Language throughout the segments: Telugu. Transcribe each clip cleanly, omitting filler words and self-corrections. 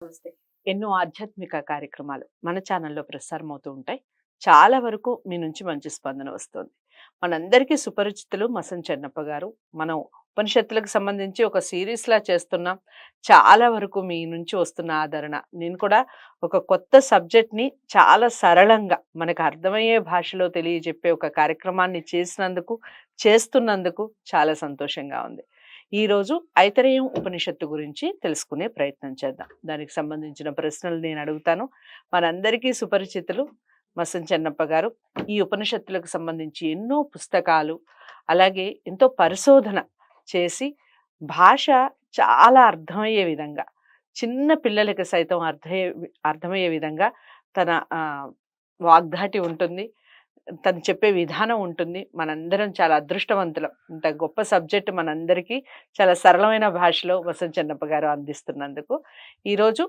నమస్తే. ఎన్నో ఆధ్యాత్మిక కార్యక్రమాలు మన ఛానల్లో ప్రసారమవుతూ ఉంటాయి. చాలా వరకు మీ నుంచి మంచి స్పందన వస్తుంది. మనందరికీ సుపరిచితులు మసన్ చెన్నప్ప గారు. మనం ఉపనిషత్తులకు సంబంధించి ఒక సీరీస్‌లా చేస్తున్నాం. చాలా వరకు మీ నుంచి వస్తున్న ఆదరణ. నేను కూడా ఒక కొత్త సబ్జెక్ట్‌ని చాలా సరళంగా మనకు అర్థమయ్యే భాషలో తెలియజెప్పే ఒక కార్యక్రమాన్ని చేస్తున్నందుకు చాలా సంతోషంగా ఉంది. ఈరోజు ఐతరేయం ఉపనిషత్తు గురించి తెలుసుకునే ప్రయత్నం చేద్దాం. దానికి సంబంధించిన ప్రశ్నలు నేను అడుగుతాను. మనందరికీ సుపరిచితులు మసన్ చెన్నప్ప గారు. ఈ ఉపనిషత్తులకు సంబంధించి ఎన్నో పుస్తకాలు, అలాగే ఎంతో పరిశోధన చేసి భాష చాలా అర్థమయ్యే విధంగా, చిన్న పిల్లలకి సైతం అర్థమయ్యే విధంగా తన వాగ్ధాటి ఉంటుంది. తను చెప్పే విధానం ఉంటుంది. మనందరం చాలా అదృష్టవంతులం. ఇంత గొప్ప సబ్జెక్ట్ మనందరికీ చాలా సరళమైన భాషలో వసంత్ చెన్నప్ప గారు అందిస్తున్నందుకు. ఈరోజు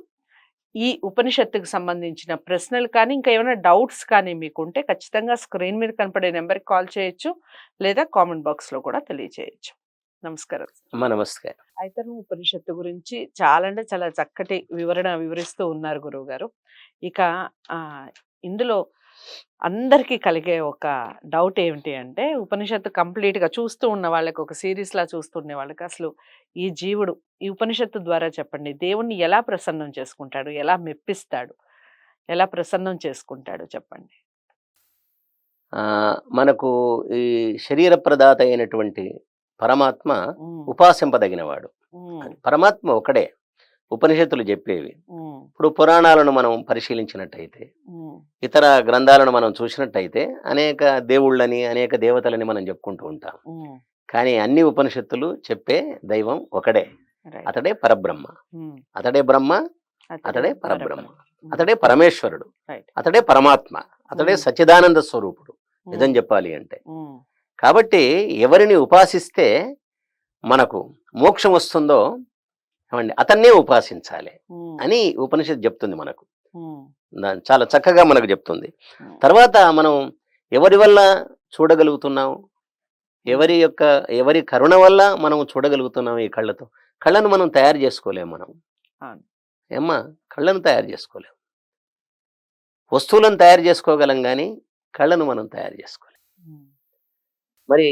ఈ ఉపనిషత్తుకు సంబంధించిన ప్రశ్నలు కానీ, ఇంకా ఏమైనా డౌట్స్ కానీ మీకుంటే ఖచ్చితంగా స్క్రీన్ మీద కనపడే నెంబర్కి కాల్ చేయొచ్చు, లేదా కామెంట్ బాక్స్లో కూడా తెలియజేయచ్చు. నమస్కారం. నమస్కారం. ఐతరేయం ఉపనిషత్తు గురించి చాలా అంటే చాలా చక్కటి వివరిస్తూ ఉన్నారు గురువు గారు. ఇక ఇందులో అందరికీ కలిగే ఒక డౌట్ ఏమిటి అంటే, ఉపనిషత్తు కంప్లీట్గా చూస్తూ ఉన్న వాళ్ళకి, ఒక సిరీస్లా చూస్తుండే వాళ్ళకి, అసలు ఈ జీవుడు ఈ ఉపనిషత్తు ద్వారా చెప్పండి, దేవుణ్ణి ఎలా ప్రసన్నం చేసుకుంటాడు, ఎలా మెప్పిస్తాడు, ఎలా ప్రసన్నం చేసుకుంటాడు చెప్పండి. మనకు ఈ శరీర ప్రదాత అయినటువంటి పరమాత్మ ఉపాసింపదగినవాడు. పరమాత్మ ఒకడే, ఉపనిషత్తులు చెప్పేవి. ఇప్పుడు పురాణాలను మనం పరిశీలించినట్టయితే, ఇతర గ్రంథాలను మనం చూసినట్టయితే అనేక దేవుళ్ళని, అనేక దేవతలని మనం చెప్పుకుంటూ ఉంటాం. కానీ అన్ని ఉపనిషత్తులు చెప్పే దైవం ఒకడే. అతడే పరబ్రహ్మ, అతడే బ్రహ్మ, అతడే పరబ్రహ్మ, అతడే పరమేశ్వరుడు, అతడే పరమాత్మ, అతడే సచ్చిదానంద స్వరూపుడు. నిజం చెప్పాలి అంటే. కాబట్టి ఎవరిని ఉపాసిస్తే మనకు మోక్షం వస్తుందో అతన్నే ఉపాసించాలి అని ఉపనిషత్తు చెప్తుంది మనకు. చాలా చక్కగా మనకు చెప్తుంది. తర్వాత మనం ఎవరి వల్ల చూడగలుగుతున్నాం, ఎవరి కరుణ వల్ల మనం చూడగలుగుతున్నాం. ఈ కళ్ళను మనం తయారు చేసుకోలేము. మనం కళ్ళను తయారు చేసుకోలేము. వస్తువులను తయారు చేసుకోగలం కానీ కళ్ళను మనం తయారు చేసుకోలేం. మరి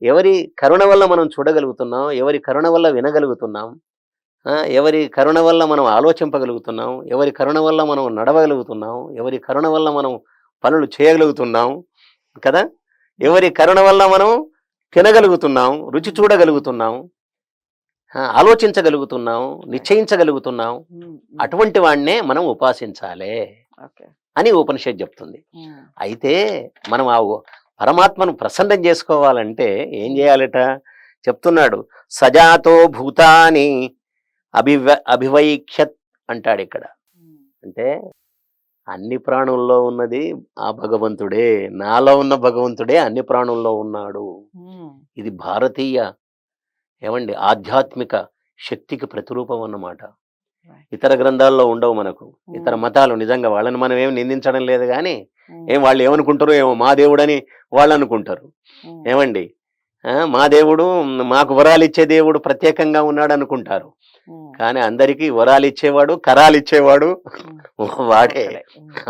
ఎవరి కరుణ వల్ల మనం చూడగలుగుతున్నాం, ఎవరి కరుణ వల్ల వినగలుగుతున్నాం, ఎవరి కరుణ వల్ల మనం ఆలోచింపగలుగుతున్నాం, ఎవరి కరుణ వల్ల మనం నడవగలుగుతున్నాం, ఎవరి కరుణ వల్ల మనం పనులు చేయగలుగుతున్నాం కదా, ఎవరి కరుణ వల్ల మనం తినగలుగుతున్నాం, రుచి చూడగలుగుతున్నాం, ఆలోచించగలుగుతున్నాం, నిశ్చయించగలుగుతున్నాం, అటువంటి వాడినే మనం ఉపాసించాలి అని ఉపనిషత్తు చెప్తుంది. అయితే మనం ఆ పరమాత్మను ప్రసన్నం చేసుకోవాలంటే ఏం చేయాలట చెప్తున్నాడు. సజాతో భూతాని అభివైఖ్యత్ అంటాడు ఇక్కడ. అంటే అన్ని ప్రాణుల్లో ఉన్నది ఆ భగవంతుడే, నాలో ఉన్న భగవంతుడే అన్ని ప్రాణుల్లో ఉన్నాడు. ఇది భారతీయ ఆధ్యాత్మిక శక్తికి ప్రతిరూపం అన్నమాట. ఇతర గ్రంథాల్లో ఉండవు మనకు. ఇతర మతాలు నిజంగా వాళ్ళని మనం ఏమి నిందించడం లేదు, కానీ వాళ్ళు ఏమనుకుంటారు, ఏమో మా దేవుడని వాళ్ళు అనుకుంటారు. మా దేవుడు, మాకు వరాలు ఇచ్చే దేవుడు ప్రత్యేకంగా ఉన్నాడు అనుకుంటారు. కానీ అందరికీ వరాలు ఇచ్చేవాడు, కరాలు ఇచ్చేవాడు వాడే.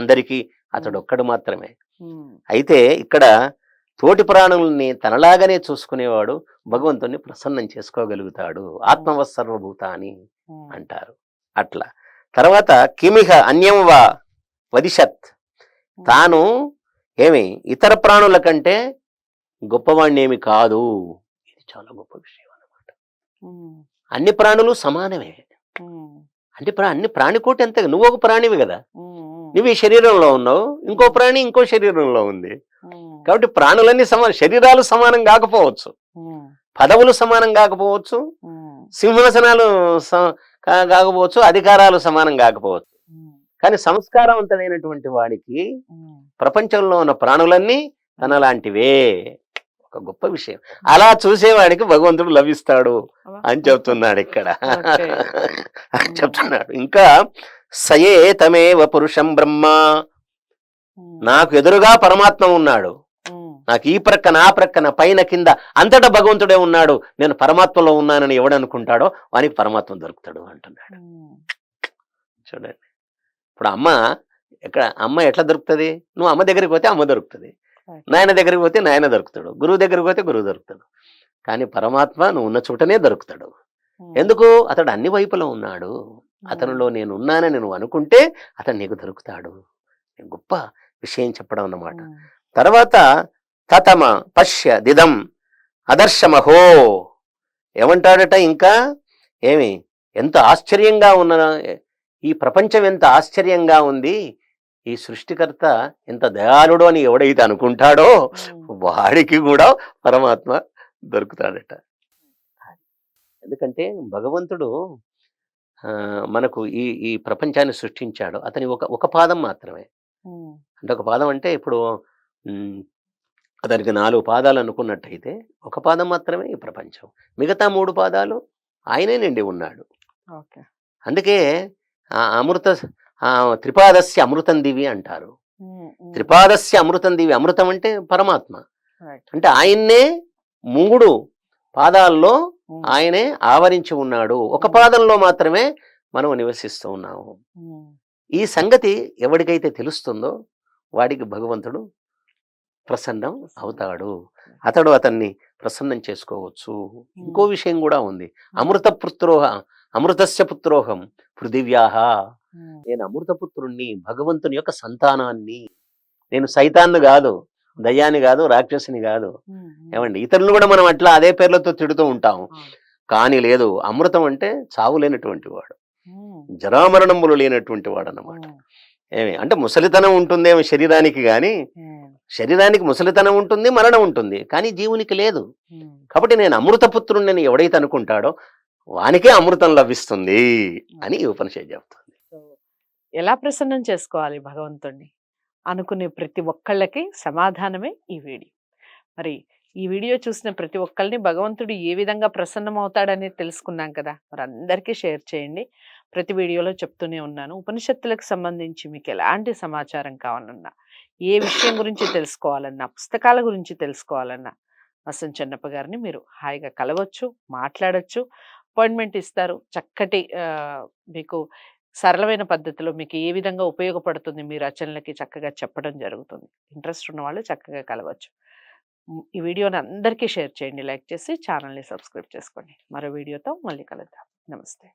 అందరికీ అతడు ఒక్కడు మాత్రమే. అయితే ఇక్కడ తోటి ప్రాణుల్ని తనలాగానే చూసుకునేవాడు భగవంతుణ్ణి ప్రసన్నం చేసుకోగలుగుతాడు. ఆత్మవత్ సర్వభూతాని అంటారు. అట్లా తర్వాత కిమిహ అన్యం వా వదిషత్, తాను ఇతర ప్రాణుల కంటే గొప్పవాణ్ణి ఏమి కాదు. ఇది చాలా గొప్ప విషయం అన్నమాట. అన్ని ప్రాణులు సమానమే. అన్ని ప్రాణికోటి అంతే. నువ్వు ఒక ప్రాణివి కదా, నువ్వు ఈ శరీరంలో ఉన్నావు, ఇంకో ప్రాణి ఇంకో శరీరంలో ఉంది. కాబట్టి ప్రాణులన్నీ శరీరాలు సమానం కాకపోవచ్చు, పదవులు సమానం కాకపోవచ్చు, సింహాసనాలు కాకపోవచ్చు, అధికారాలు సమానం కాకపోవచ్చు, కానీ సంస్కారవంతుడైనటువంటి వాడికి ప్రపంచంలో ఉన్న ప్రాణులన్నీ తనలాంటివే. ఒక గొప్ప విషయం. అలా చూసేవాడికి భగవంతుడు లభిస్తాడు అని చెప్తున్నాడు ఇక్కడ. చెప్తున్నాడు ఇంకా, సయే తమేవ పురుషం బ్రహ్మ, నాకు ఎదురుగా పరమాత్మ ఉన్నాడు, నాకు ఈ ప్రక్కన ఆ ప్రక్కన పైన కింద అంతటా భగవంతుడే ఉన్నాడు, నేను పరమాత్మలో ఉన్నానని ఎవడనుకుంటాడో వానికి పరమాత్మ దొరుకుతాడు అంటున్నాడు. చూడండి. ఇప్పుడు అమ్మ ఎట్లా దొరుకుతుంది? నువ్వు అమ్మ దగ్గరికి పోతే అమ్మ దొరుకుతుంది, నాయన దగ్గరికి పోతే నాయన దొరుకుతాడు, గురువు దగ్గరికి పోతే గురువు దొరుకుతాడు. కానీ పరమాత్మ నువ్వు ఉన్న చోటనే దొరుకుతాడు. ఎందుకు? అతడు అన్ని వైపులో ఉన్నాడు. అతనిలో నేను ఉన్నానని నువ్వు అనుకుంటే అతడు నీకు దొరుకుతాడు. గొప్ప విషయం చెప్పడం అన్నమాట. తర్వాత తతమ పశ్య దిదం అదర్శమహో ఏమంటాడట ఇంకా? ఏమి ఎంత ఆశ్చర్యంగా ఉన్న ఈ ప్రపంచం, ఎంత ఆశ్చర్యంగా ఉంది, ఈ సృష్టికర్త ఎంత దయాళుడు అని ఎవడైతే అనుకుంటాడో వాడికి కూడా పరమాత్మ దొరుకుతాడట. ఎందుకంటే భగవంతుడు మనకు ఈ ప్రపంచాన్ని సృష్టించాడు. అతని ఒక పాదం మాత్రమే. అంటే ఒక పాదం అంటే ఇప్పుడు అతనికి 4 పాదాలు అనుకున్నట్టయితే ఒక పాదం మాత్రమే ఈ ప్రపంచం. మిగతా 3 పాదాలు ఆయనే నిండి ఉన్నాడు. అందుకే త్రిపాదస్య అమృతం దివి అంటారు. త్రిపాదస్య అమృతం దివి, అమృతం అంటే పరమాత్మ. అంటే ఆయన్నే 3 పాదాల్లో ఆయనే ఆవరించి ఉన్నాడు. ఒక పాదంలో మాత్రమే మనం నివసిస్తూ ఉన్నాము. ఈ సంగతి ఎవరికైతే తెలుస్తుందో వాడికి భగవంతుడు ప్రసన్నం అవుతాడు. అతడు అతన్ని ప్రసన్నం చేసుకోవచ్చు. ఇంకో విషయం కూడా ఉంది. అమృతస్య పుత్రోహం పృథివ్యాహ. నేను అమృతపుత్రుణ్ణి, భగవంతుని యొక్క సంతానాన్ని. నేను సైతాన్ని కాదు, దయ్యాన్ని కాదు, రాక్షసుని కాదు. ఏమండి, ఇతరులు కూడా మనం అట్లా అదే పేర్లతో తిడుతూ ఉంటాం. కానీ లేదు, అమృతం అంటే చావు లేనటువంటి వాడు, జరామరణములు లేనటువంటి వాడు అన్నమాట. అంటే ముసలితనం ఉంటుందేమో శరీరానికి, కానీ శరీరానికి ముసలితనం ఉంటుంది, మరణం ఉంటుంది, కానీ జీవునికి లేదు. కాబట్టి నేను అమృతపుత్రుణ్ణి ఎవడైతే అనుకుంటాడో వానికే అమృతం లభిస్తుంది అని ఈ ఉపనిషత్తు చెప్తుంది. ఎలా ప్రసన్నం చేసుకోవాలి భగవంతుణ్ణి అనుకునే ప్రతి ఒక్కళ్ళకి సమాధానమే ఈ వీడియో. మరి ఈ వీడియో చూసిన ప్రతి ఒక్కరిని భగవంతుడు ఏ విధంగా ప్రసన్నం అవుతాడనేది తెలుసుకున్నాం కదా. మరి అందరికీ షేర్ చేయండి. ప్రతి వీడియోలో చెప్తూనే ఉన్నాను, ఉపనిషత్తులకు సంబంధించి మీకు ఎలాంటి సమాచారం కావాలన్నా, ఏ విషయం గురించి తెలుసుకోవాలన్నా, పుస్తకాల గురించి తెలుసుకోవాలన్నా మసన్ చెన్నప్ప గారిని మీరు హాయిగా కలవచ్చు, మాట్లాడచ్చు, అపాయింట్మెంట్ ఇస్తారు. చక్కటి మీకు సరళమైన పద్ధతిలో మీకు ఏ విధంగా ఉపయోగపడుతుంది మీ రచనలకి చక్కగా చెప్పడం జరుగుతుంది. ఇంట్రెస్ట్ ఉన్న వాళ్ళు చక్కగా కలవచ్చు. ఈ వీడియోని అందరికీ షేర్ చేయండి, లైక్ చేసి ఛానల్ని సబ్స్క్రైబ్ చేసుకోండి. మరో వీడియోతో మళ్ళీ కలుద్దాం. నమస్తే.